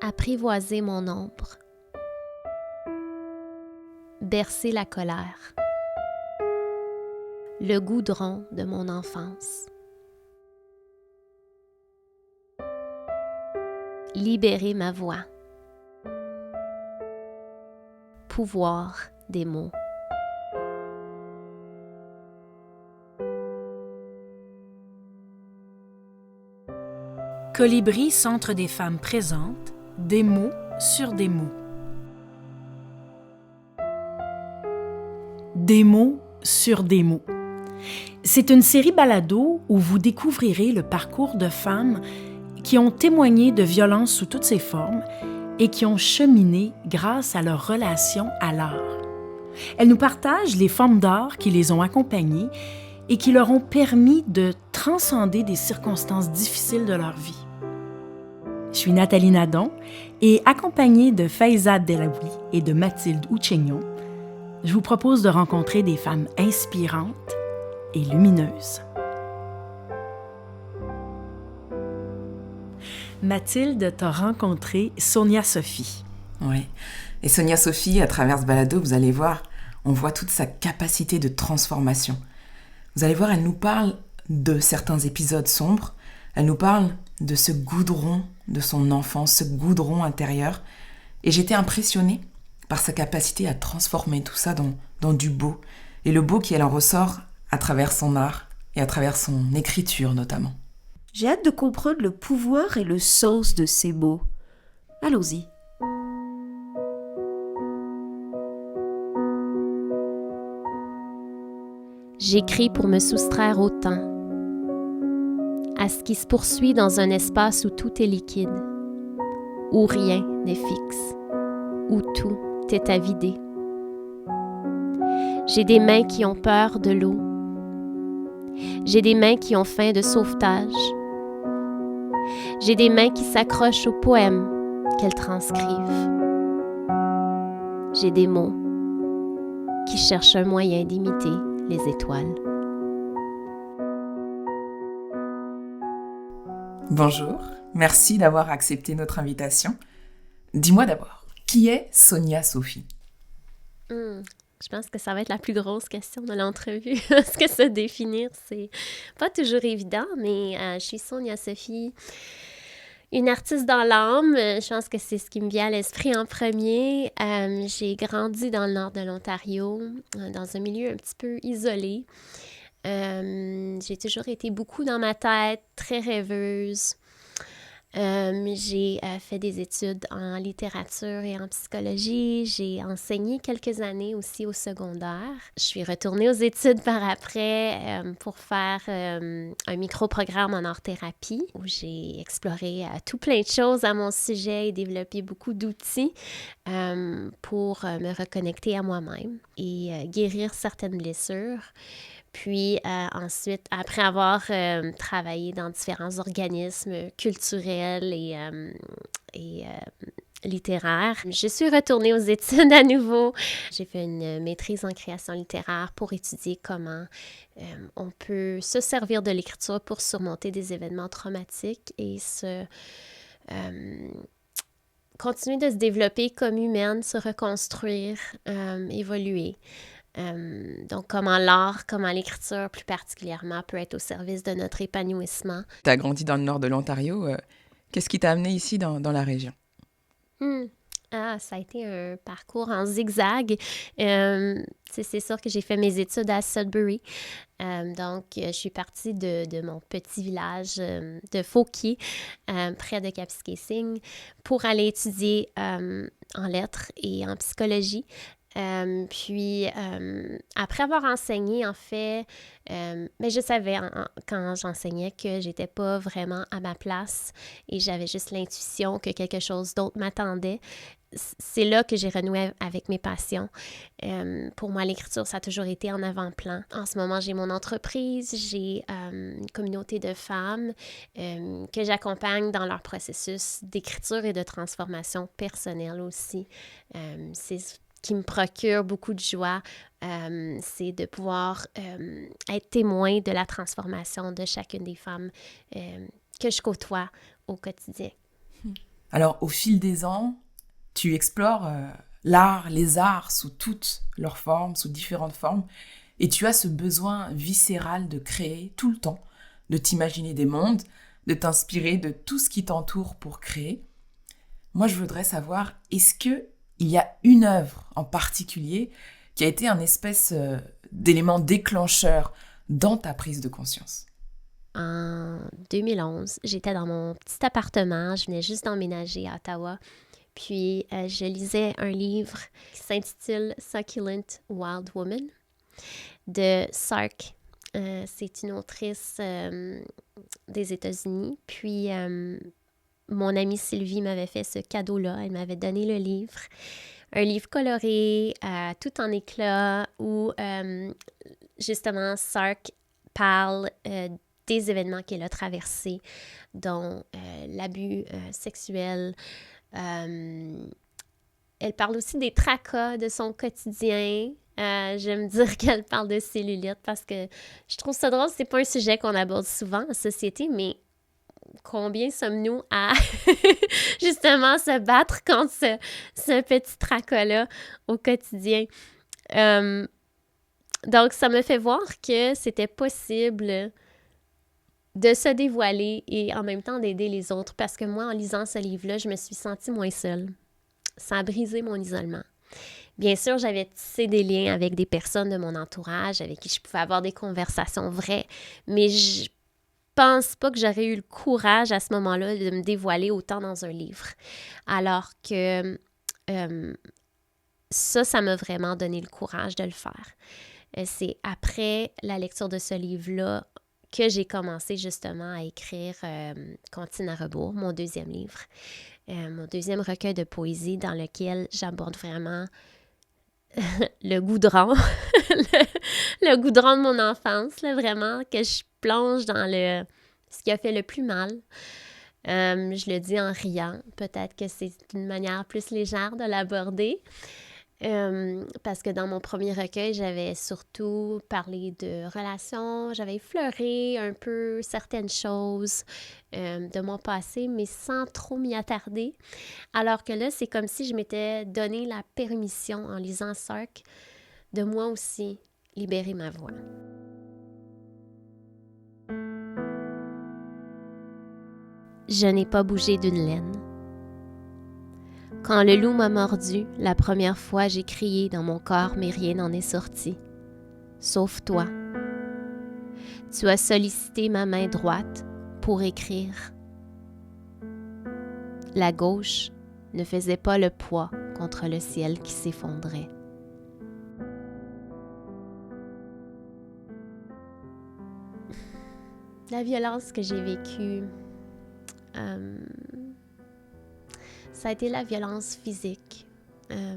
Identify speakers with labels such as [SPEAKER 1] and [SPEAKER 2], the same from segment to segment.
[SPEAKER 1] apprivoiser mon ombre, bercer la colère, le goudron de mon enfance, libérer ma voix, pouvoir des mots.
[SPEAKER 2] Colibri, Centre des femmes présente des mots sur des mots. Des mots sur des mots. C'est une série balado où vous découvrirez le parcours de femmes qui ont témoigné de violences sous toutes ses formes et qui ont cheminé grâce à leur relation à l'art. Elles nous partagent les formes d'art qui les ont accompagnées et qui leur ont permis de transcender des circonstances difficiles de leur vie. Je suis Nathalie Nadon et accompagnée de Faiza Delaoui et de Mathilde Ouchegnon, je vous propose de rencontrer des femmes inspirantes et lumineuses. Mathilde, t'as rencontré Sonia Sophie.
[SPEAKER 3] Oui, et Sonia Sophie, à travers ce balado, vous allez voir, on voit toute sa capacité de transformation. Vous allez voir, elle nous parle de certains épisodes sombres, elle nous parle de ce goudron de son enfance, ce goudron intérieur. Et j'étais impressionnée par sa capacité à transformer tout ça dans du beau. Et le beau qui elle en ressort à travers son art et à travers son écriture notamment.
[SPEAKER 4] J'ai hâte de comprendre le pouvoir et le sens de ces mots. Allons-y.
[SPEAKER 1] J'écris pour me soustraire au temps, à ce qui se poursuit dans un espace où tout est liquide, où rien n'est fixe, où tout est à vider. J'ai des mains qui ont peur de l'eau. J'ai des mains qui ont faim de sauvetage. J'ai des mains qui s'accrochent aux poèmes qu'elles transcrivent. J'ai des mots qui cherchent un moyen d'imiter les étoiles.
[SPEAKER 3] Bonjour, merci d'avoir accepté notre invitation. Dis-moi d'abord, qui est Sonia Sophie?
[SPEAKER 1] Je pense que ça va être la plus grosse question de l'entrevue. Parce que se définir, c'est pas toujours évident, mais je suis Sonia Sophie, une artiste dans l'âme. Je pense que c'est ce qui me vient à l'esprit en premier. J'ai grandi dans le nord de l'Ontario, dans un milieu un petit peu isolé. J'ai toujours été beaucoup dans ma tête, très rêveuse. J'ai fait des études en littérature et en psychologie. J'ai enseigné quelques années aussi au secondaire. Je suis retournée aux études par après pour faire un micro-programme en art-thérapie où j'ai exploré tout plein de choses à mon sujet et développé beaucoup d'outils pour me reconnecter à moi-même et guérir certaines blessures. Puis ensuite, après avoir travaillé dans différents organismes culturels et littéraires, je suis retournée aux études à nouveau. J'ai fait une maîtrise en création littéraire pour étudier comment on peut se servir de l'écriture pour surmonter des événements traumatiques et continuer de se développer comme humaine, se reconstruire, évoluer. Donc, comment l'art, comment l'écriture plus particulièrement peut être au service de notre épanouissement.
[SPEAKER 3] Tu as grandi dans le nord de l'Ontario. Qu'est-ce qui t'a amené ici dans la région?
[SPEAKER 1] Ça a été un parcours en zigzag. C'est sûr que j'ai fait mes études à Sudbury. Donc, je suis partie de mon petit village de Fauquier, près de Kapuskasing, pour aller étudier en lettres et en psychologie. Puis, après avoir enseigné, en fait, mais je savais quand j'enseignais que j'étais pas vraiment à ma place et j'avais juste l'intuition que quelque chose d'autre m'attendait. C'est là que j'ai renoué avec mes passions. Pour moi, l'écriture, ça a toujours été en avant-plan. En ce moment, j'ai mon entreprise, j'ai une communauté de femmes que j'accompagne dans leur processus d'écriture et de transformation personnelle aussi. C'est qui me procure beaucoup de joie, c'est de pouvoir être témoin de la transformation de chacune des femmes que je côtoie au quotidien.
[SPEAKER 3] Alors, au fil des ans, tu explores l'art, les arts sous toutes leurs formes, sous différentes formes, et tu as ce besoin viscéral de créer tout le temps, de t'imaginer des mondes, de t'inspirer de tout ce qui t'entoure pour créer. Moi, je voudrais savoir, est-ce qu'il y a une œuvre en particulier qui a été un espèce d'élément déclencheur dans ta prise de conscience?
[SPEAKER 1] En 2011, j'étais dans mon petit appartement, je venais juste d'emménager à Ottawa, puis je lisais un livre qui s'intitule Succulent Wild Woman de Sark. C'est une autrice des États-Unis, puis mon amie Sylvie m'avait fait ce cadeau-là, elle m'avait donné le livre. Un livre coloré, tout en éclat, où justement Sark parle des événements qu'elle a traversés, dont l'abus sexuel. Elle parle aussi des tracas de son quotidien. J'aime dire qu'elle parle de cellulite parce que je trouve ça drôle. C'est pas un sujet qu'on aborde souvent en société, mais combien sommes-nous à justement se battre contre ce petit tracas-là au quotidien? Donc, ça me fait voir que c'était possible de se dévoiler et en même temps d'aider les autres. Parce que moi, en lisant ce livre-là, je me suis sentie moins seule. Ça a brisé mon isolement. Bien sûr, j'avais tissé des liens avec des personnes de mon entourage avec qui je pouvais avoir des conversations vraies, mais je pense pas que j'aurais eu le courage à ce moment-là de me dévoiler autant dans un livre. Alors que ça m'a vraiment donné le courage de le faire. C'est après la lecture de ce livre-là que j'ai commencé justement à écrire Comptine à rebours, mon deuxième livre, mon deuxième recueil de poésie dans lequel j'aborde vraiment le goudron, le goudron de mon enfance, là, vraiment, que je plonge dans ce qui a fait le plus mal. Je le dis en riant, peut-être que c'est une manière plus légère de l'aborder. Parce que dans mon premier recueil, j'avais surtout parlé de relations, j'avais effleuré un peu certaines choses de mon passé, mais sans trop m'y attarder. Alors que là, c'est comme si je m'étais donné la permission, en lisant Sark, de moi aussi libérer ma voix. Je n'ai pas bougé d'une laine. Quand le loup m'a mordu, la première fois j'ai crié dans mon corps, mais rien n'en est sorti. Sauf toi. Tu as sollicité ma main droite pour écrire. La gauche ne faisait pas le poids contre le ciel qui s'effondrait. La violence que j'ai vécue, ça a été la violence physique, la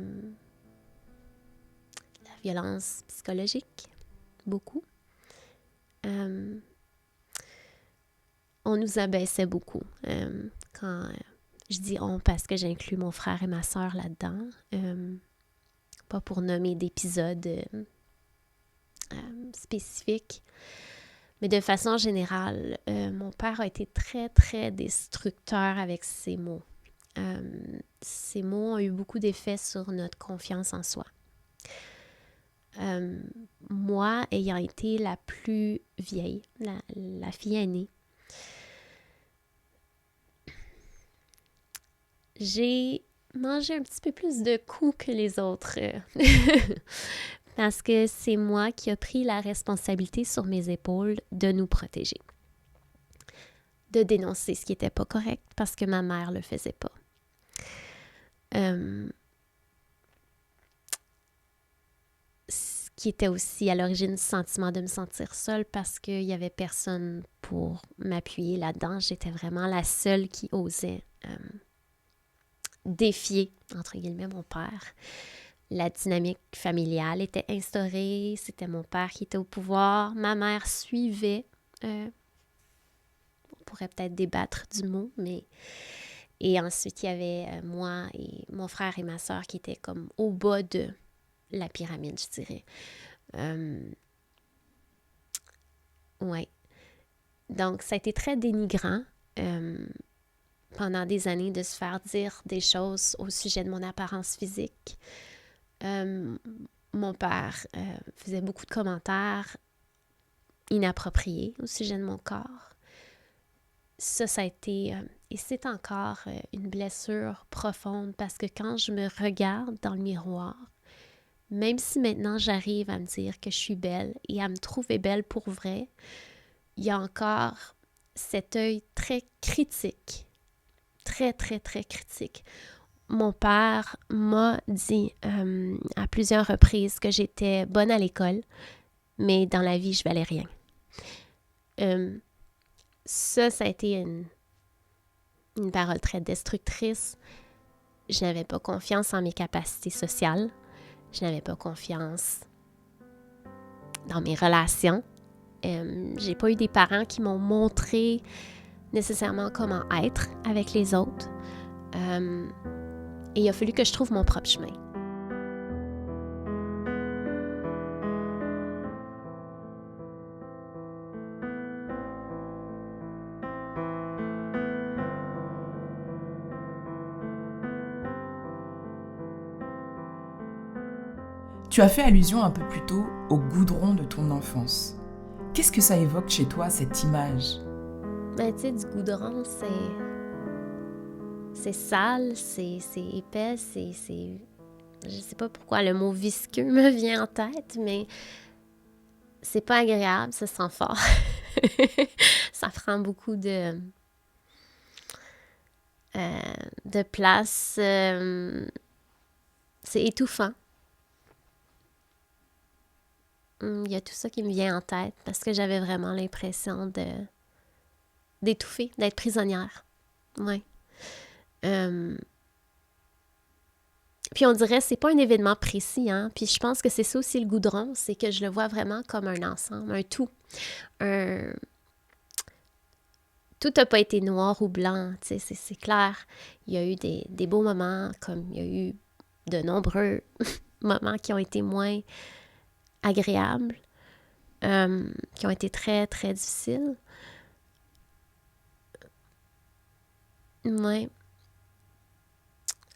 [SPEAKER 1] violence psychologique, beaucoup. On nous abaissait beaucoup. Quand je dis « on » parce que j'inclus mon frère et ma sœur là-dedans, pas pour nommer d'épisodes spécifiques, mais de façon générale, mon père a été très, très destructeur avec ses mots. Ces mots ont eu beaucoup d'effets sur notre confiance en soi. Moi, ayant été la plus vieille, la fille aînée, j'ai mangé un petit peu plus de coups que les autres. Parce que c'est moi qui ai pris la responsabilité sur mes épaules de nous protéger. De dénoncer ce qui n'était pas correct parce que ma mère le faisait pas. Ce qui était aussi à l'origine du sentiment de me sentir seule parce qu'il n'y avait personne pour m'appuyer là-dedans. J'étais vraiment la seule qui osait défier, entre guillemets, mon père. La dynamique familiale était instaurée, c'était mon père qui était au pouvoir, ma mère suivait. On pourrait peut-être débattre du mot, mais... Et ensuite, il y avait moi et mon frère et ma sœur qui étaient comme au bas de la pyramide, je dirais. Ouais. Donc, ça a été très dénigrant pendant des années de se faire dire des choses au sujet de mon apparence physique. Mon père faisait beaucoup de commentaires inappropriés au sujet de mon corps. Ça a été, et c'est encore une blessure profonde parce que quand je me regarde dans le miroir, même si maintenant j'arrive à me dire que je suis belle et à me trouver belle pour vrai, il y a encore cet œil très critique, très, très, très critique. Mon père m'a dit à plusieurs reprises que j'étais bonne à l'école, mais dans la vie, je valais rien. Ça a été une parole très destructrice. Je n'avais pas confiance en mes capacités sociales. Je n'avais pas confiance dans mes relations. J'ai pas eu des parents qui m'ont montré nécessairement comment être avec les autres. Et il a fallu que je trouve mon propre chemin.
[SPEAKER 3] Tu as fait allusion un peu plus tôt au goudron de ton enfance. Qu'est-ce que ça évoque chez toi, cette image?
[SPEAKER 1] Ben, tu sais, du goudron, c'est sale, c'est épais, je sais pas pourquoi le mot visqueux me vient en tête, mais c'est pas agréable, ça sent fort. Ça prend beaucoup de place. C'est étouffant. Il y a tout ça qui me vient en tête parce que j'avais vraiment l'impression d'étouffer, d'être prisonnière. Ouais. Puis on dirait c'est pas un événement précis, hein. Puis je pense que c'est ça aussi le goudron, c'est que je le vois vraiment comme un ensemble, un tout. Tout n'a pas été noir ou blanc, tu sais, c'est clair. Il y a eu des beaux moments, comme il y a eu de nombreux moments qui ont été moins agréables, qui ont été très, très difficiles. Ouais.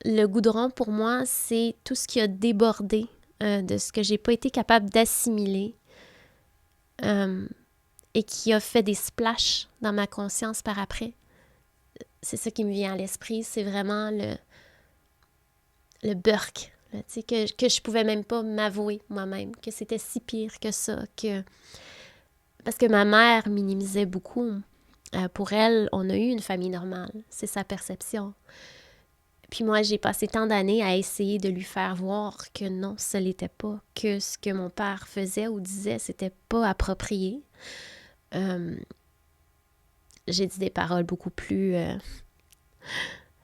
[SPEAKER 1] Le goudron, pour moi, c'est tout ce qui a débordé de ce que j'ai pas été capable d'assimiler et qui a fait des splashs dans ma conscience par après. C'est ça qui me vient à l'esprit, c'est vraiment le burk, là, tu sais, que je pouvais même pas m'avouer moi-même, que c'était si pire que ça, parce que ma mère minimisait beaucoup. Pour elle, on a eu une famille normale, c'est sa perception. Puis moi, j'ai passé tant d'années à essayer de lui faire voir que non, ce l'était pas, que ce que mon père faisait ou disait, c'était pas approprié. J'ai dit des paroles beaucoup plus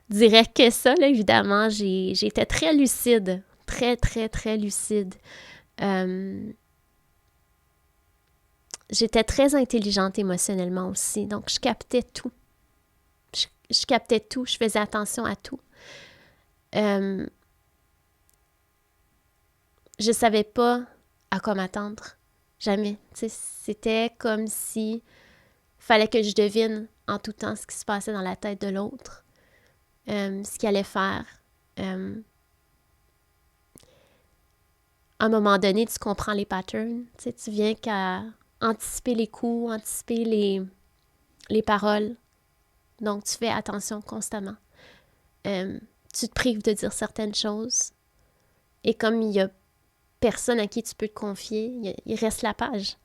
[SPEAKER 1] directes que ça, là, évidemment. J'étais très lucide, très, très, très lucide. J'étais très intelligente émotionnellement aussi, donc je captais tout. Je captais tout, je faisais attention à tout. Je savais pas à quoi m'attendre. Jamais. T'sais, c'était comme si fallait que je devine en tout temps ce qui se passait dans la tête de l'autre, ce qu'il allait faire. À un moment donné, tu comprends les patterns. Tu viens qu'à anticiper les coups, anticiper les paroles. Donc, tu fais attention constamment. Tu te prives de dire certaines choses. Et comme il y a personne à qui tu peux te confier, il reste la page.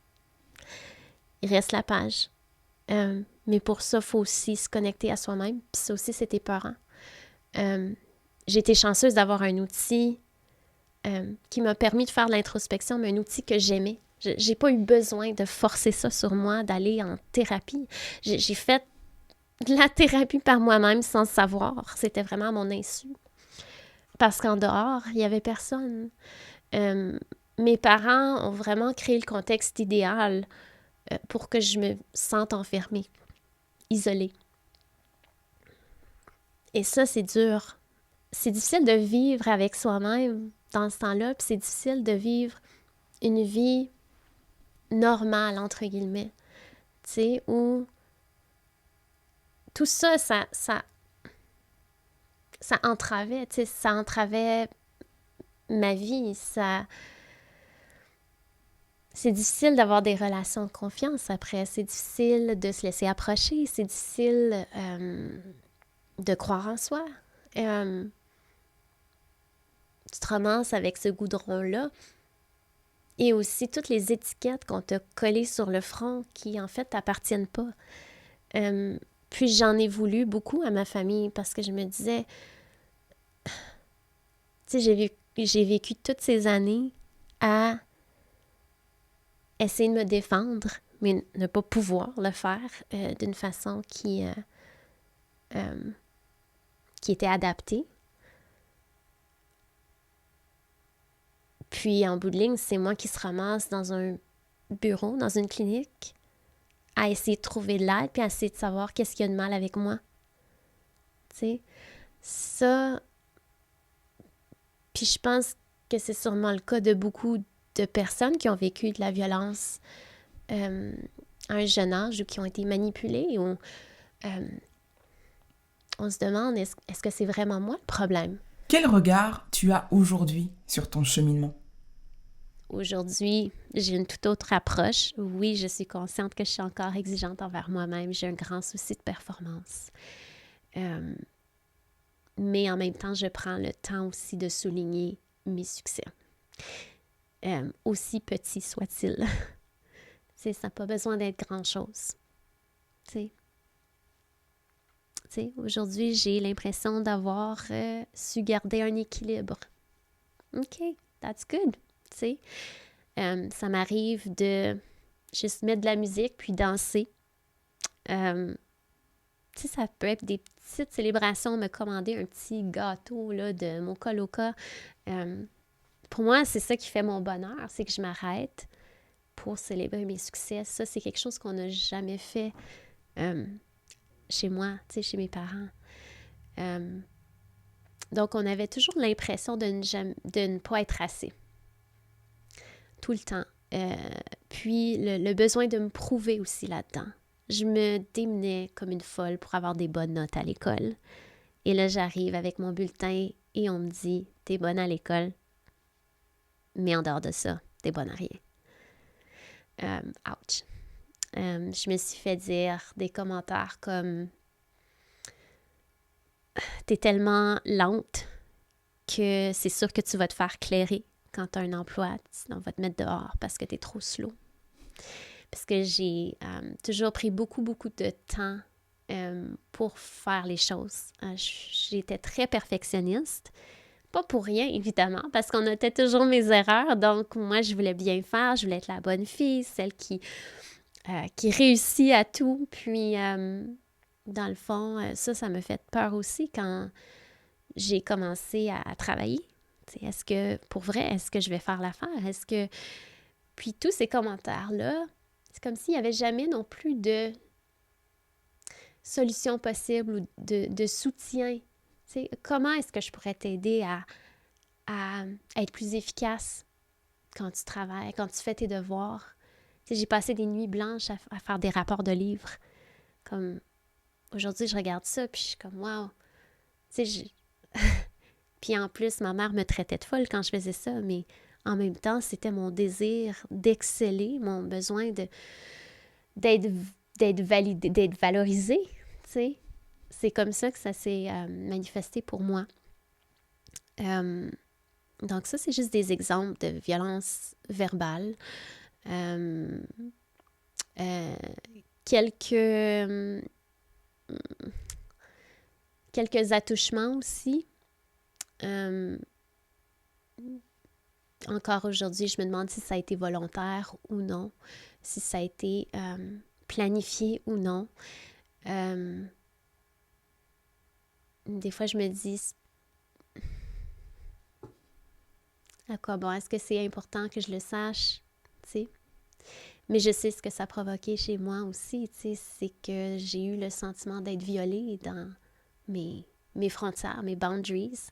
[SPEAKER 1] Il reste la page. Mais pour ça, il faut aussi se connecter à soi-même. Puis ça aussi, c'est épeurant. J'ai été chanceuse d'avoir un outil qui m'a permis de faire de l'introspection, mais un outil que j'aimais. J'ai pas eu besoin de forcer ça sur moi, d'aller en thérapie. J'ai fait de la thérapie par moi-même sans le savoir. C'était vraiment à mon insu. Parce qu'en dehors, il n'y avait personne. Mes parents ont vraiment créé le contexte idéal pour que je me sente enfermée, isolée. Et ça, c'est dur. C'est difficile de vivre avec soi-même dans ce temps-là, puis c'est difficile de vivre une vie normale, entre guillemets. Tu sais, où tout ça, ça ça entravait, tu sais, ça entravait ma vie, ça... C'est difficile d'avoir des relations de confiance après, c'est difficile de se laisser approcher, c'est difficile de croire en soi. Tu te ramasses avec ce goudron-là et aussi toutes les étiquettes qu'on t'a collées sur le front qui, en fait, t'appartiennent pas. Puis j'en ai voulu beaucoup à ma famille parce que je me disais, tu sais, j'ai vécu toutes ces années à essayer de me défendre, mais ne pas pouvoir le faire d'une façon qui était adaptée. Puis, en bout de ligne, c'est moi qui se ramasse dans un bureau, dans une clinique, à essayer de trouver de l'aide, puis à essayer de savoir qu'est-ce qu'il y a de mal avec moi. Tu sais, ça... Puis je pense que c'est sûrement le cas de beaucoup de personnes qui ont vécu de la violence à un jeune âge ou qui ont été manipulées. Ou, on se demande, est-ce que c'est vraiment moi le problème?
[SPEAKER 3] Quel regard tu as aujourd'hui sur ton cheminement?
[SPEAKER 1] Aujourd'hui, j'ai une toute autre approche. Oui, je suis consciente que je suis encore exigeante envers moi-même. J'ai un grand souci de performance. Mais en même temps, je prends le temps aussi de souligner mes succès. Aussi petits soient-ils. Ça n'a pas besoin d'être grand-chose. Aujourd'hui, j'ai l'impression d'avoir su garder un équilibre. OK, that's good. Ça m'arrive de juste mettre de la musique puis danser. Ça peut être des petites célébrations, me commander un petit gâteau là, de mon coloca. Pour moi, c'est ça qui fait mon bonheur, c'est que je m'arrête pour célébrer mes succès. Ça, c'est quelque chose qu'on n'a jamais fait chez moi, chez mes parents. Donc, on avait toujours l'impression de ne pas être assez. Tout le temps. Puis, le besoin de me prouver aussi là-dedans. Je me démenais comme une folle pour avoir des bonnes notes à l'école. Et là, j'arrive avec mon bulletin et on me dit « T'es bonne à l'école, mais en dehors de ça, t'es bonne à rien. » Ouch. Je me suis fait dire des commentaires comme « T'es tellement lente que c'est sûr que tu vas te faire clairer quand tu as un emploi. On va te mettre dehors parce que t'es trop slow. » Parce que j'ai toujours pris beaucoup de temps pour faire les choses. J'étais très perfectionniste. Pas pour rien, évidemment, parce qu'on notait toujours mes erreurs. Donc, moi, je voulais bien faire. Je voulais être la bonne fille, celle qui réussit à tout. Puis, dans le fond, ça me fait peur aussi quand j'ai commencé à travailler. Est-ce que, pour vrai, est-ce que je vais faire l'affaire? Puis, tous ces commentaires-là, c'est comme s'il n'y avait jamais non plus de solution possible ou de soutien. T'sais, comment est-ce que je pourrais t'aider à être plus efficace quand tu travailles, quand tu fais tes devoirs? T'sais, j'ai passé des nuits blanches à faire des rapports de livres. Comme aujourd'hui, je regarde ça, puis je suis comme « wow! » Puis en plus, ma mère me traitait de folle quand je faisais ça, mais en même temps, c'était mon désir d'exceller, mon besoin d'être validé, d'être valorisé, tu sais. C'est comme ça que ça s'est manifesté pour moi. Donc ça, c'est juste des exemples de violence verbale. Quelques attouchements aussi. Encore aujourd'hui, je me demande si ça a été volontaire ou non, si ça a été planifié ou non. Des fois, je me dis, à quoi bon, est-ce que c'est important que je le sache, tu sais? Mais je sais ce que ça a provoqué chez moi aussi, tu sais, c'est que j'ai eu le sentiment d'être violée dans mes frontières, mes boundaries.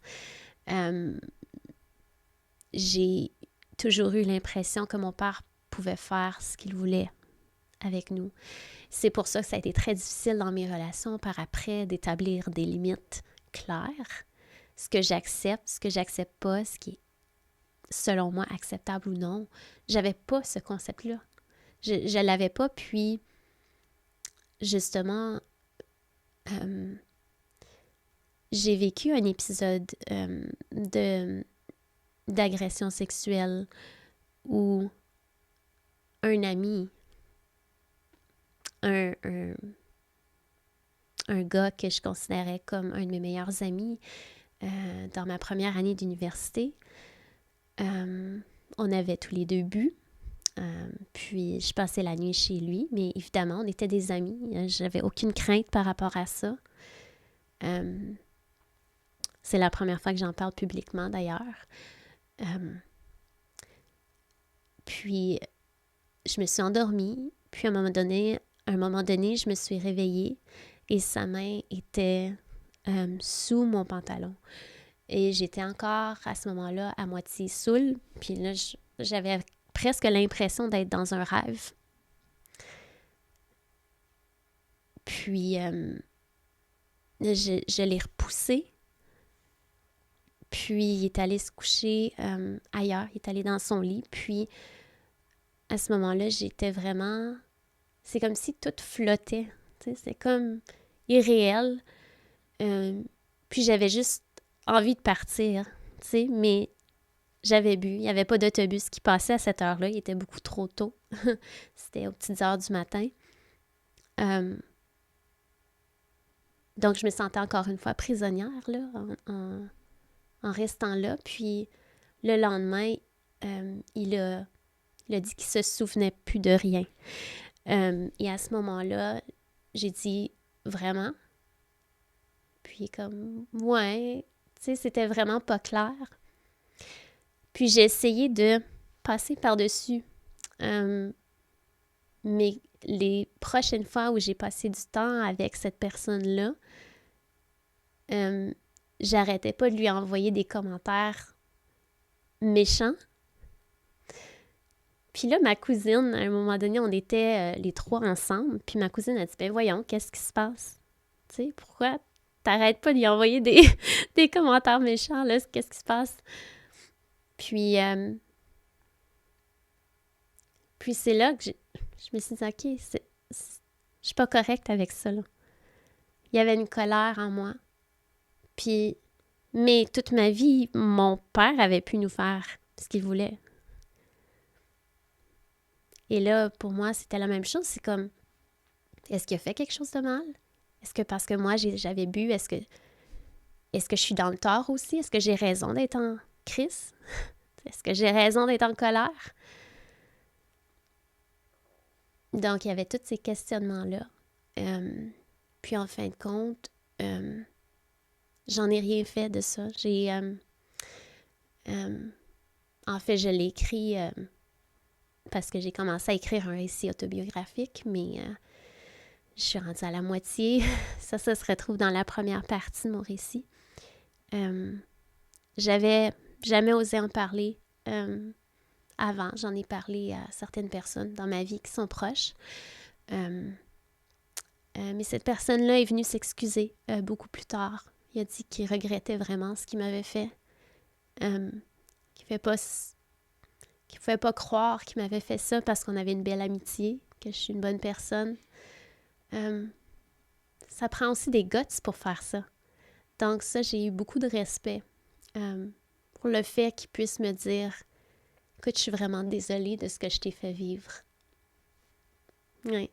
[SPEAKER 1] J'ai toujours eu l'impression que mon père pouvait faire ce qu'il voulait avec nous. C'est pour ça que ça a été très difficile dans mes relations par après d'établir des limites claires. ce que j'accepte pas, ce qui est selon moi acceptable ou non. J'avais pas ce concept-là. Je l'avais pas, puis justement, j'ai vécu un épisode d'agression sexuelle où un ami, un gars que je considérais comme un de mes meilleurs amis dans ma première année d'université, on avait tous les deux bu. Puis je passais la nuit chez lui, mais évidemment, on était des amis. J'avais aucune crainte par rapport à ça. C'est la première fois que j'en parle publiquement, d'ailleurs. Puis je me suis endormie. Puis à un moment donné, je me suis réveillée et sa main était sous mon pantalon. Et j'étais encore, à ce moment-là, à moitié saoule. Puis là, j'avais presque l'impression d'être dans un rêve. Puis, je l'ai repoussé. Puis, il est allé se coucher ailleurs. Il est allé dans son lit. Puis, à ce moment-là, j'étais vraiment... C'est comme si tout flottait. C'est comme irréel. Puis, j'avais juste envie de partir. Mais j'avais bu. Il n'y avait pas d'autobus qui passait à cette heure-là. Il était beaucoup trop tôt. C'était aux petites heures du matin. Donc, je me sentais encore une fois prisonnière là, en restant là. Puis, le lendemain, il a dit qu'il se souvenait plus de rien. Et à ce moment-là, j'ai dit « Vraiment? » Puis comme « Ouais. » Tu sais, c'était vraiment pas clair. Puis, j'ai essayé de passer par-dessus. Mais les prochaines fois où j'ai passé du temps avec cette personne-là, j'arrêtais pas de lui envoyer des commentaires méchants. Puis là, ma cousine, à un moment donné, on était les trois ensemble, puis ma cousine a dit « Ben voyons, qu'est-ce qui se passe? Tu sais, pourquoi t'arrêtes pas de lui envoyer des commentaires méchants, là? Qu'est-ce qui se passe? » Puis c'est là que je me suis dit « OK, je suis pas correcte avec ça, là. » Il y avait une colère en moi. Puis, mais toute ma vie, mon père avait pu nous faire ce qu'il voulait. Et là, pour moi, c'était la même chose. C'est comme, est-ce qu'il a fait quelque chose de mal? Est-ce que parce que moi, j'avais bu, est-ce que je suis dans le tort aussi? Est-ce que j'ai raison d'être en crise? Est-ce que j'ai raison d'être en colère? Donc, il y avait tous ces questionnements-là. Puis, en fin de compte, j'en ai rien fait de ça. En fait, je l'ai écrit parce que j'ai commencé à écrire un récit autobiographique, mais je suis rendue à la moitié. Ça se retrouve dans la première partie de mon récit. J'avais jamais osé en parler avant. J'en ai parlé à certaines personnes dans ma vie qui sont proches. Mais cette personne-là est venue s'excuser beaucoup plus tard. Il a dit qu'il regrettait vraiment ce qu'il m'avait fait. Qu'il ne pouvait pas croire qu'il m'avait fait ça parce qu'on avait une belle amitié, que je suis une bonne personne. Ça prend aussi des guts pour faire ça. Donc ça, j'ai eu beaucoup de respect pour le fait qu'il puisse me dire « Écoute, je suis vraiment désolée de ce que je t'ai fait vivre. » Oui.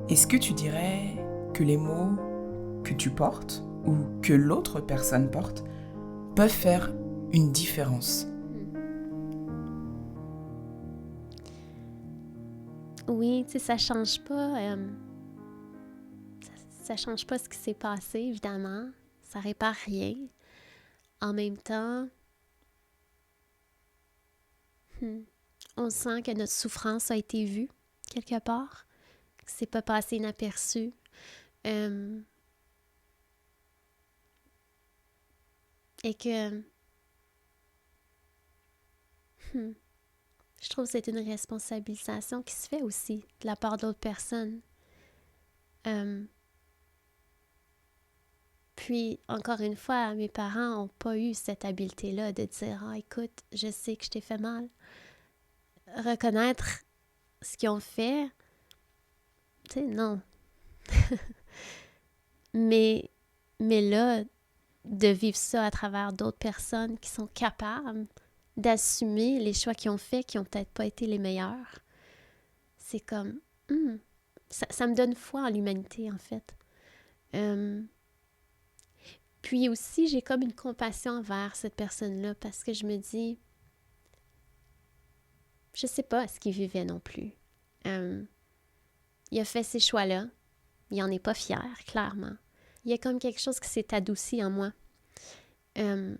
[SPEAKER 3] Est-ce que tu dirais que les mots que tu portes ou que l'autre personne porte peuvent faire une différence?
[SPEAKER 1] Oui, tu sais, ça change pas. Ça change pas ce qui s'est passé, évidemment. Ça répare rien. En même temps, on sent que notre souffrance a été vue quelque part, que c'est pas passé inaperçu. Et que je trouve que c'est une responsabilisation qui se fait aussi de la part d'autres personnes. Puis, encore une fois, mes parents n'ont pas eu cette habileté-là de dire « Ah, écoute, je sais que je t'ai fait mal. » Reconnaître ce qu'ils ont fait, tu sais, non. mais là, de vivre ça à travers d'autres personnes qui sont capables d'assumer les choix qu'ils ont faits, qui n'ont peut-être pas été les meilleurs, c'est comme... ça me donne foi en l'humanité, en fait. Puis aussi, j'ai comme une compassion envers cette personne-là parce que je me dis, je sais pas ce qu'il vivait non plus. Il a fait ces choix-là. Il en est pas fier, clairement. Il y a comme quelque chose qui s'est adouci en moi. Tu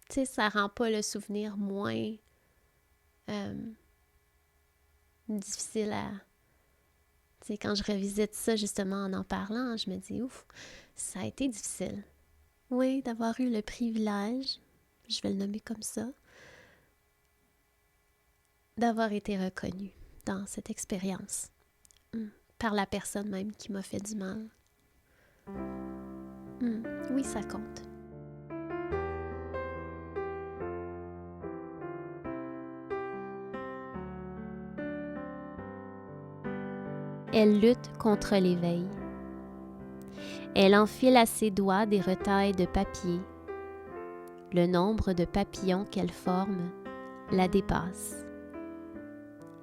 [SPEAKER 1] sais, ça rend pas le souvenir moins difficile à... Tu sais, quand je revisite ça, justement, en parlant, je me dis, ouf, ça a été difficile. Oui, d'avoir eu le privilège, je vais le nommer comme ça, d'avoir été reconnue dans cette expérience par la personne même qui m'a fait du mal. Oui, ça compte. Elle lutte contre l'éveil. Elle enfile à ses doigts des retailles de papier. Le nombre de papillons qu'elle forme la dépasse.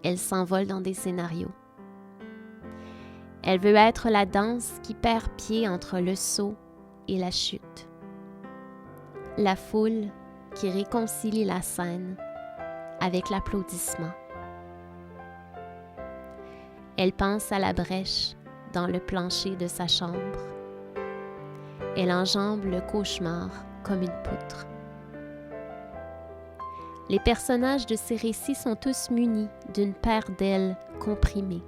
[SPEAKER 1] Elle s'envole dans des scénarios. Elle veut être la danse qui perd pied entre le saut et la chute. La foule qui réconcilie la scène avec l'applaudissement. Elle pense à la brèche dans le plancher de sa chambre. Elle enjambe le cauchemar comme une poutre. Les personnages de ces récits sont tous munis d'une paire d'ailes comprimées.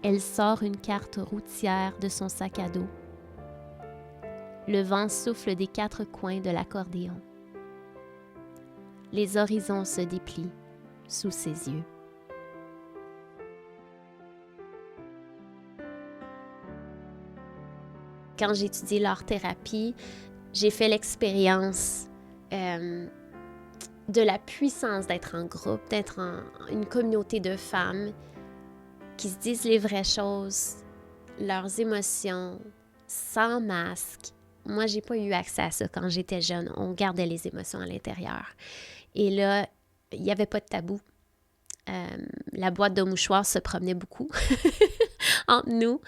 [SPEAKER 1] Elle sort une carte routière de son sac à dos. Le vent souffle des quatre coins de l'accordéon. Les horizons se déplient sous ses yeux. Quand j'ai étudié l'art-thérapie, j'ai fait l'expérience de la puissance d'être en groupe, d'être en une communauté de femmes qui se disent les vraies choses, leurs émotions, sans masque. Moi, j'ai pas eu accès à ça quand j'étais jeune. On gardait les émotions à l'intérieur. Et là, il n'y avait pas de tabou. La boîte de mouchoirs se promenait beaucoup entre nous.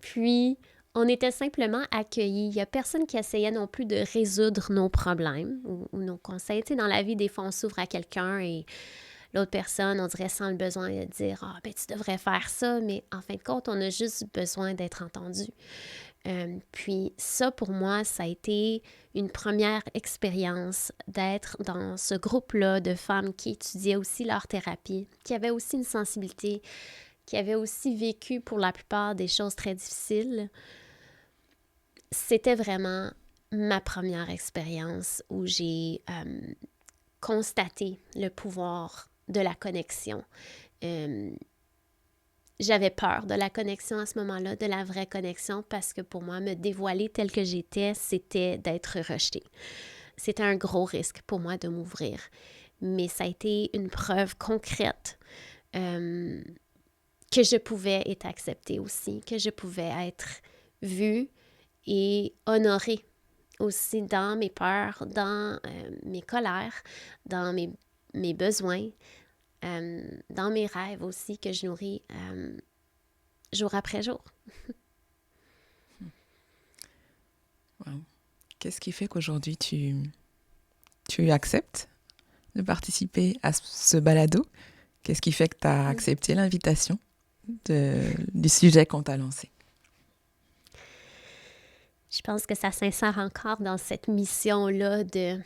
[SPEAKER 1] Puis, on était simplement accueillis. Il n'y a personne qui essayait non plus de résoudre nos problèmes ou nos conseils. Tu sais, dans la vie, des fois, on s'ouvre à quelqu'un et l'autre personne, on dirait sans le besoin de dire « Ah, ben tu devrais faire ça », mais en fin de compte, on a juste besoin d'être entendu. Puis ça, pour moi, ça a été une première expérience d'être dans ce groupe-là de femmes qui étudiaient aussi l'art-thérapie, qui avaient aussi une sensibilité, qui avaient aussi vécu pour la plupart des choses très difficiles. C'était vraiment ma première expérience où j'ai constaté le pouvoir de la connexion. J'avais peur de la connexion à ce moment-là, de la vraie connexion, parce que pour moi, me dévoiler telle que j'étais, c'était d'être rejetée. C'était un gros risque pour moi de m'ouvrir. Mais ça a été une preuve concrète que je pouvais être acceptée aussi, que je pouvais être vue et honorée aussi dans mes peurs, dans mes colères, dans mes besoins, dans mes rêves aussi que je nourris jour après jour.
[SPEAKER 3] Wow. Qu'est-ce qui fait qu'aujourd'hui tu acceptes de participer à ce balado? Qu'est-ce qui fait que tu as accepté l'invitation du sujet qu'on t'a lancé?
[SPEAKER 1] Je pense que ça s'insère encore dans cette mission-là de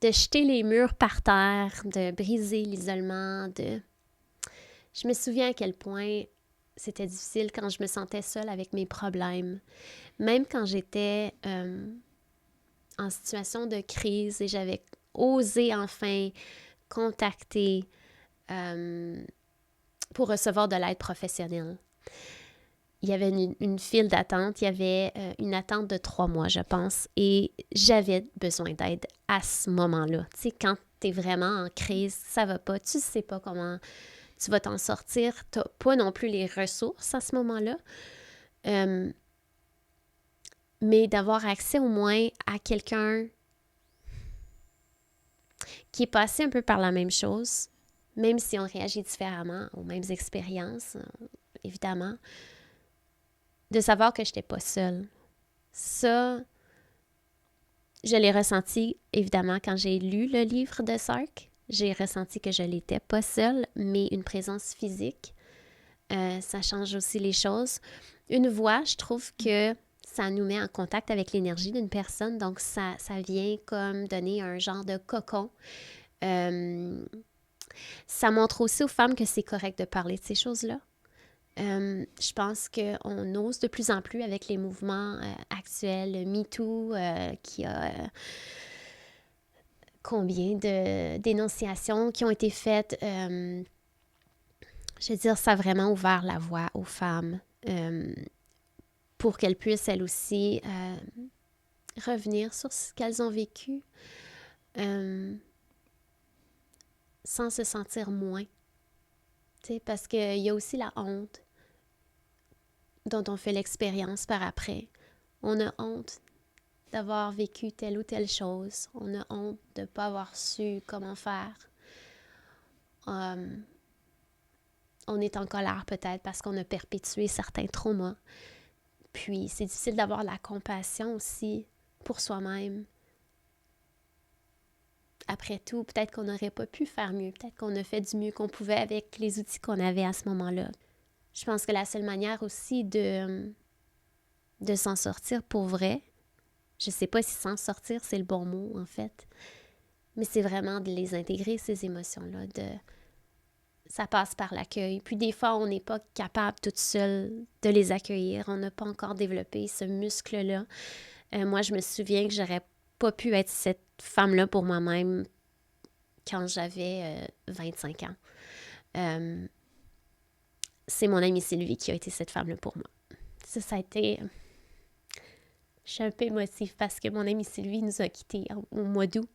[SPEAKER 1] jeter les murs par terre, de briser l'isolement. Je me souviens à quel point c'était difficile quand je me sentais seule avec mes problèmes. Même quand j'étais en situation de crise et j'avais osé enfin contacter pour recevoir de l'aide professionnelle. Il y avait une file d'attente, il y avait une attente de 3 mois, je pense, et j'avais besoin d'aide à ce moment-là. Tu sais, quand tu es vraiment en crise, ça va pas, tu sais pas comment tu vas t'en sortir, tu n'as pas non plus les ressources à ce moment-là. Mais d'avoir accès au moins à quelqu'un qui est passé un peu par la même chose, même si on réagit différemment aux mêmes expériences, évidemment, de savoir que je n'étais pas seule. Ça, je l'ai ressenti, évidemment, quand j'ai lu le livre de Sark. J'ai ressenti que je n'étais pas seule, mais une présence physique, ça change aussi les choses. Une voix, je trouve que ça nous met en contact avec l'énergie d'une personne, donc ça vient comme donner un genre de cocon. Ça montre aussi aux femmes que c'est correct de parler de ces choses-là. Je pense qu'on ose de plus en plus avec les mouvements actuels, MeToo, qui a combien de dénonciations qui ont été faites. Je veux dire, ça a vraiment ouvert la voie aux femmes pour qu'elles puissent, elles aussi, revenir sur ce qu'elles ont vécu sans se sentir moins. T'sais, parce qu'il y a aussi la honte dont on fait l'expérience par après. On a honte d'avoir vécu telle ou telle chose. On a honte de ne pas avoir su comment faire. On est en colère peut-être parce qu'on a perpétué certains traumas. Puis c'est difficile d'avoir la compassion aussi pour soi-même. Après tout, peut-être qu'on n'aurait pas pu faire mieux. Peut-être qu'on a fait du mieux qu'on pouvait avec les outils qu'on avait à ce moment-là. Je pense que la seule manière aussi de s'en sortir pour vrai, je sais pas si s'en sortir, c'est le bon mot, en fait, mais c'est vraiment de les intégrer, ces émotions-là. Ça passe par l'accueil. Puis des fois, on n'est pas capable toute seule de les accueillir. On n'a pas encore développé ce muscle-là. Moi, je me souviens que j'aurais pas pu être cette femme-là pour moi-même quand j'avais 25 ans. C'est mon amie Sylvie qui a été cette femme-là pour moi. Ça a été... Je suis un peu émotive parce que mon amie Sylvie nous a quittés au mois d'août.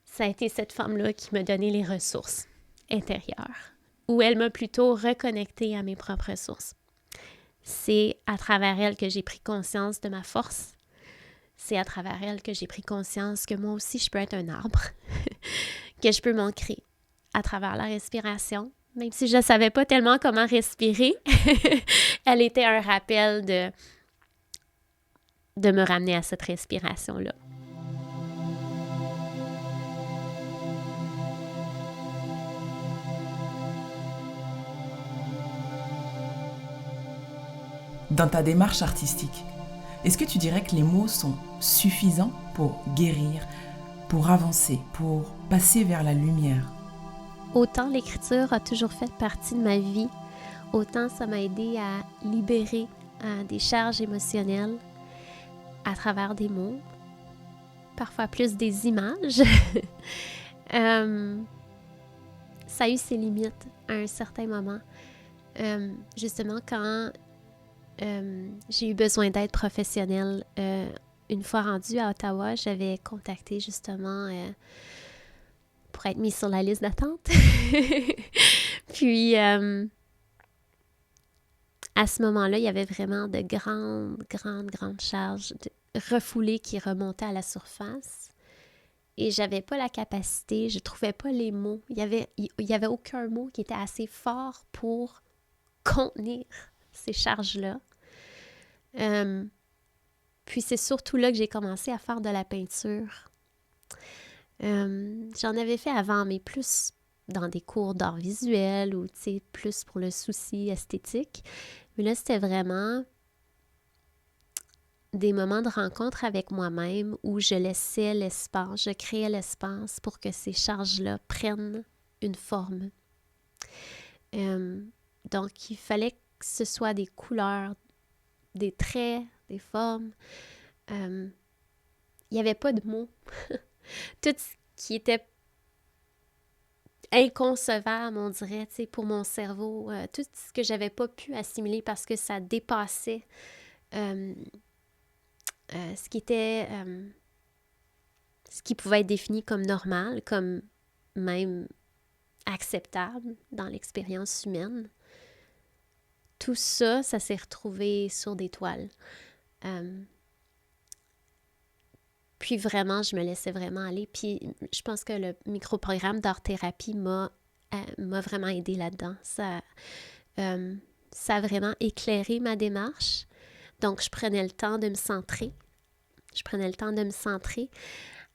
[SPEAKER 1] Ça a été cette femme-là qui m'a donné les ressources intérieures, où elle m'a plutôt reconnectée à mes propres ressources. C'est à travers elle que j'ai pris conscience de ma force. C'est à travers elle que j'ai pris conscience que moi aussi, je peux être un arbre, que je peux m'ancrer à travers la respiration. Même si je ne savais pas tellement comment respirer, elle était un rappel de me ramener à cette respiration-là.
[SPEAKER 3] Dans ta démarche artistique, est-ce que tu dirais que les mots sont suffisants pour guérir, pour avancer, pour passer vers la lumière?
[SPEAKER 1] Autant l'écriture a toujours fait partie de ma vie, autant ça m'a aidé à libérer des charges émotionnelles à travers des mots, parfois plus des images. Ça a eu ses limites à un certain moment. Justement, quand j'ai eu besoin d'aide professionnelle, une fois rendue à Ottawa, j'avais contacté justement... pour être mise sur la liste d'attente. Puis, à ce moment-là, il y avait vraiment de grandes charges refoulées qui remontaient à la surface. Et j'avais pas la capacité, je trouvais pas les mots. Il y avait aucun mot qui était assez fort pour contenir ces charges-là. Puis c'est surtout là que j'ai commencé à faire de la peinture. J'en avais fait avant, mais plus dans des cours d'art visuel ou plus pour le souci esthétique. Mais là, c'était vraiment des moments de rencontre avec moi-même où je laissais l'espace, je créais l'espace pour que ces charges-là prennent une forme. Donc, il fallait que ce soit des couleurs, des traits, des formes. Il n'y avait pas de mots. Tout ce qui était inconcevable, on dirait, tu sais, pour mon cerveau, tout ce que j'avais pas pu assimiler parce que ça dépassait ce qui pouvait être défini comme normal, comme même acceptable dans l'expérience humaine. Tout ça, ça s'est retrouvé sur des toiles. Puis vraiment, je me laissais vraiment aller. Puis je pense que le microprogramme d'art-thérapie m'a vraiment aidé là-dedans. Ça a vraiment éclairé ma démarche. Donc, je prenais le temps de me centrer.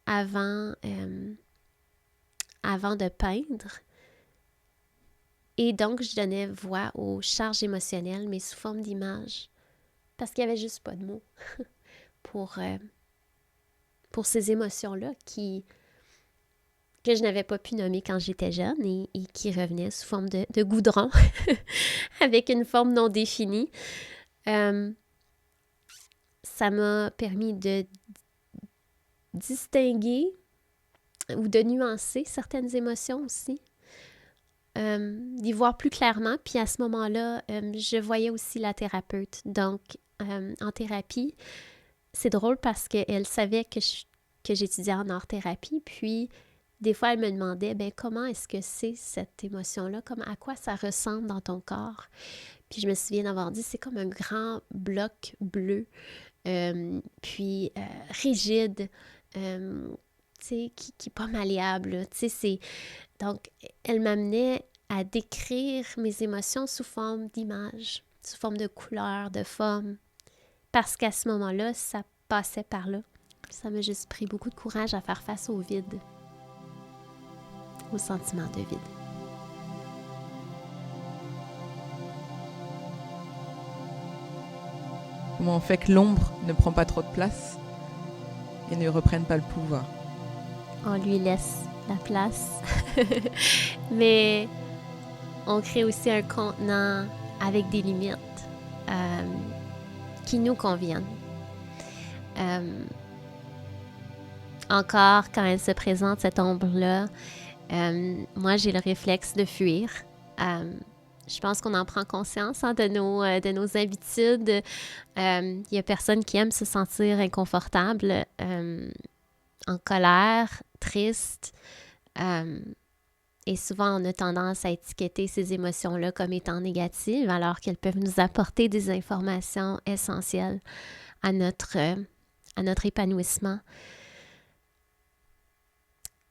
[SPEAKER 1] Avant de peindre. Et donc, je donnais voix aux charges émotionnelles, mais sous forme d'images. Parce qu'il n'y avait juste pas de mots pour ces émotions-là que je n'avais pas pu nommer quand j'étais jeune et qui revenaient sous forme de goudron avec une forme non définie. Ça m'a permis de distinguer ou de nuancer certaines émotions aussi, d'y voir plus clairement. Puis à ce moment-là, je voyais aussi la thérapeute. Donc, en thérapie, c'est drôle parce qu'elle savait que j'étudiais en art-thérapie, puis des fois, elle me demandait, comment est-ce que c'est cette émotion-là? À quoi ça ressemble dans ton corps? Puis je me souviens d'avoir dit, c'est comme un grand bloc bleu, puis rigide, qui n'est pas malléable. Donc, elle m'amenait à décrire mes émotions sous forme d'images, sous forme de couleurs, de formes, parce qu'à ce moment-là, ça passait par là. Ça m'a juste pris beaucoup de courage à faire face au vide, au sentiment de vide.
[SPEAKER 3] Comment on fait que l'ombre ne prend pas trop de place et ne reprenne pas le pouvoir?
[SPEAKER 1] On lui laisse la place, mais on crée aussi un contenant avec des limites qui nous conviennent. Encore, quand elle se présente, cette ombre-là, moi, j'ai le réflexe de fuir. Je pense qu'on en prend conscience de nos habitudes. Il n'y a personne qui aime se sentir inconfortable, en colère, triste. Et souvent, on a tendance à étiqueter ces émotions-là comme étant négatives, alors qu'elles peuvent nous apporter des informations essentielles à notre épanouissement.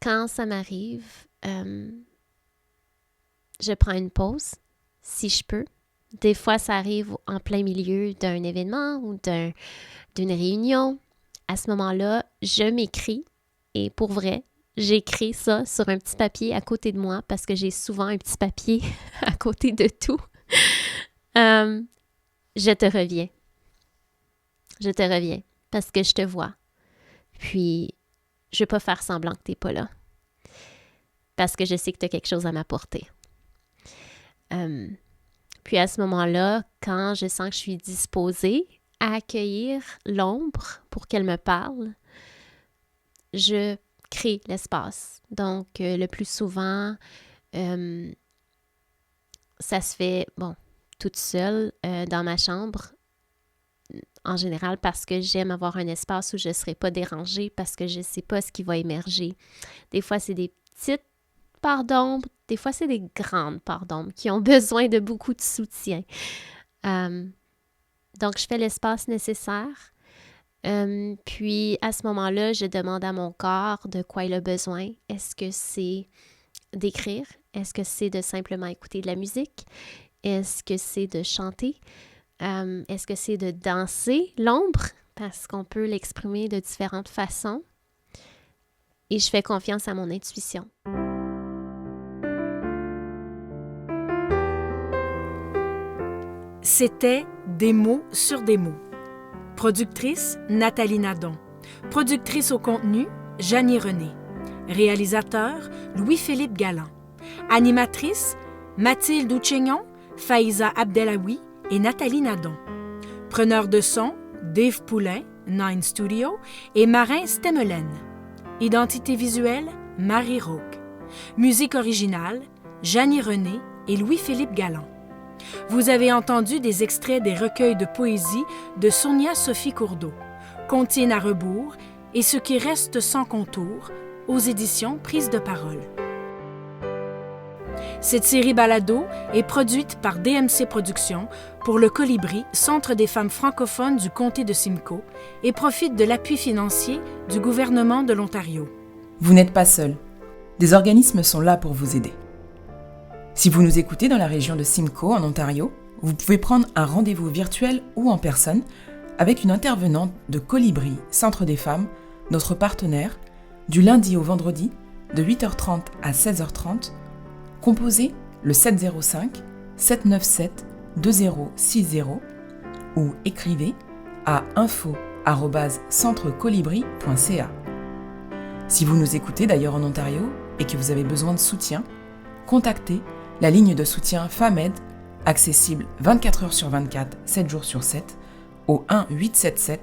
[SPEAKER 1] Quand ça m'arrive, je prends une pause, si je peux. Des fois, ça arrive en plein milieu d'un événement ou d'une réunion. À ce moment-là, je m'écris et pour vrai, j'écris ça sur un petit papier à côté de moi parce que j'ai souvent un petit papier à côté de tout. Je te reviens. Je te reviens parce que je te vois. Puis, je ne vais pas faire semblant que tu n'es pas là parce que je sais que tu as quelque chose à m'apporter. Puis à ce moment-là, quand je sens que je suis disposée à accueillir l'ombre pour qu'elle me parle, je crée l'espace. Donc, le plus souvent, ça se fait, toute seule dans ma chambre, en général parce que j'aime avoir un espace où je ne serai pas dérangée parce que je ne sais pas ce qui va émerger. Des fois, c'est des petites parts d'ombre, des fois, c'est des grandes parts d'ombre qui ont besoin de beaucoup de soutien. Donc, je fais l'espace nécessaire. Puis, à ce moment-là, je demande à mon corps de quoi il a besoin. Est-ce que c'est d'écrire? Est-ce que c'est de simplement écouter de la musique? Est-ce que c'est de chanter? Est-ce que c'est de danser l'ombre? Parce qu'on peut l'exprimer de différentes façons. Et je fais confiance à mon intuition.
[SPEAKER 2] C'était Des mots sur des mots. Productrice, Nathalie Nadon. Productrice au contenu, Janie René. Réalisateur, Louis-Philippe Galland. Animatrice, Mathilde Ouchignon, Faïza Abdelawi et Nathalie Nadon. Preneur de son, Dave Poulain, Nine Studio, et Marin Stemelen. Identité visuelle, Marie Rauque. Musique originale, Jeannie René et Louis-Philippe Galland. Vous avez entendu des extraits des recueils de poésie de Sonia Sophie Courdeau, Comptines à rebours et Ce qui reste sans contour, aux éditions Prise de parole. Cette série balado est produite par DMC Productions pour le Colibri, Centre des femmes francophones du comté de Simcoe, et profite de l'appui financier du gouvernement de l'Ontario.
[SPEAKER 3] Vous n'êtes pas seul. Des organismes sont là pour vous aider. Si vous nous écoutez dans la région de Simcoe, en Ontario, vous pouvez prendre un rendez-vous virtuel ou en personne avec une intervenante de Colibri, Centre des femmes, notre partenaire, du lundi au vendredi, de 8h30 à 16h30, composez le 705 797 2060 ou écrivez à info@centrecolibri.ca. Si vous nous écoutez d'ailleurs en Ontario et que vous avez besoin de soutien, contactez la ligne de soutien FAMED, accessible 24 heures sur 24, 7 jours sur 7, au 1-877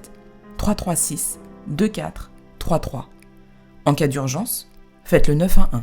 [SPEAKER 3] 336 2433. En cas d'urgence, faites le 911.